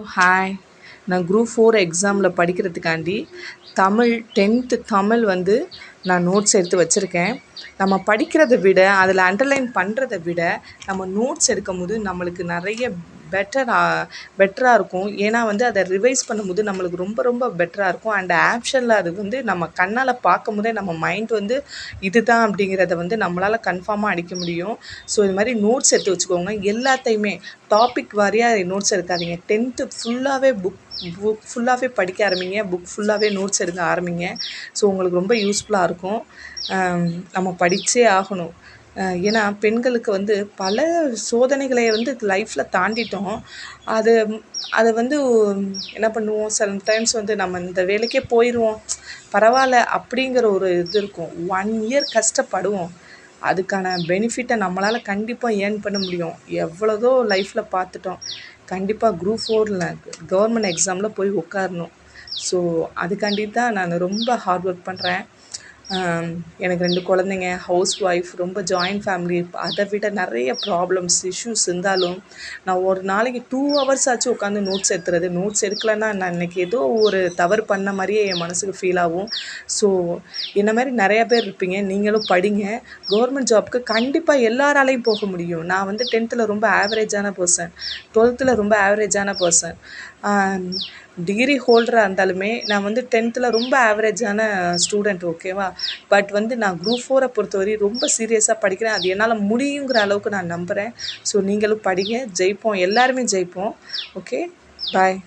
Hi. நான் group 4 எக்ஸாமில் படிக்கிறதுக்காண்டி Tamil 10th Tamil வந்து நான் நோட்ஸ் எடுத்து வச்சுருக்கேன். நம்ம படிக்கிறத விட அதில் அண்டர்லைன் பண்ணுறத விட நம்ம நோட்ஸ் எடுக்கும்போது நம்மளுக்கு நிறைய பெட்டராக இருக்கும். ஏன்னா வந்து அதை ரிவைஸ் பண்ணும்போது நம்மளுக்கு ரொம்ப ரொம்ப பெட்டராக இருக்கும். அண்ட் ஆப்ஷனில் அது வந்து நம்ம கண்ணால் பார்க்கும்போதே நம்ம மைண்ட் வந்து இதுதான் அப்படிங்கிறத வந்து நம்மளால் கன்ஃபார்மாக அடிக்க முடியும். ஸோ இது மாதிரி நோட்ஸ் எடுத்து வச்சுக்கோங்க. எல்லாத்தையுமே டாபிக் வாரியாக நோட்ஸ் எடுக்காதீங்க. 10th ஃபுல்லாகவே புக் ஃபுல்லாகவே படிக்க ஆரம்பிங்க. புக் ஃபுல்லாகவே நோட்ஸ் எடுக்க ஆரம்பிங்க. ஸோ உங்களுக்கு ரொம்ப யூஸ்ஃபுல்லாக இருக்கும். நம்ம படித்தே ஆகணும். ஏன்னா பெண்களுக்கு வந்து பல சோதனைகளை வந்து லைஃப்பில் தாண்டிட்டோம். அது அதை வந்து என்ன பண்ணுவோம், சம்டைம்ஸ் வந்து நம்ம இந்த வேலைக்கே போயிடுவோம், பரவாயில்ல அப்படிங்கிற ஒரு இது இருக்கும். 1 இயர் கஷ்டப்படுவோம். அதுக்கான பெனிஃபிட்டை நம்மளால் கண்டிப்பாக ஏர்ன் பண்ண முடியும். எவ்வளோதோ லைஃப்பில் பார்த்துட்டோம். கண்டிப்பாக குரூப் 4ல் கவர்மெண்ட் எக்ஸாமில் போய் உட்காரணும். ஸோ அதுக்காண்டி தான் நான் ரொம்ப ஹார்ட் ஒர்க் பண்ணுறேன். எனக்கு 2 குழந்தைங்க, ஹவுஸ் ஒய்ஃப், ரொம்ப ஜாயின்ட் ஃபேமிலி. அதை விட நிறைய ப்ராப்ளம்ஸ் இஷ்யூஸ் இருந்தாலும் நான் ஒரு நாளைக்கு 2 ஹவர்ஸ் ஆச்சு உட்காந்து நோட்ஸ் எடுத்துறது. நோட்ஸ் எடுக்கலைன்னா நான் இன்றைக்கி ஏதோ ஒரு தவறு பண்ண மாதிரியே என் மனசுக்கு ஃபீல் ஆகும். ஸோ என்ன மாதிரி நிறையா பேர் இருப்பீங்க. நீங்களும் படிங்க. கவர்மெண்ட் ஜாப்க்கு கண்டிப்பாக எல்லாராலையும் போக முடியும். நான் வந்து 10th ரொம்ப ஆவரேஜான பர்சன், 12th ரொம்ப ஆவரேஜான பர்சன். டிகிரி ஹோல்டராக இருந்தாலுமே நான் வந்து 10th ரொம்ப ஆவரேஜான ஸ்டூடெண்ட், ஓகேவா. பட் வந்து நான் குரூப் 4 பொறுத்தவரை ரொம்ப சீரியஸாக படிக்கிறேன். அது என்னால் முடியுங்கிற அளவுக்கு நான் நம்புகிறேன். ஸோ நீங்களும் படிங்க, ஜெயிப்போம், எல்லாருமே ஜெயிப்போம். ஓகே, பாய்.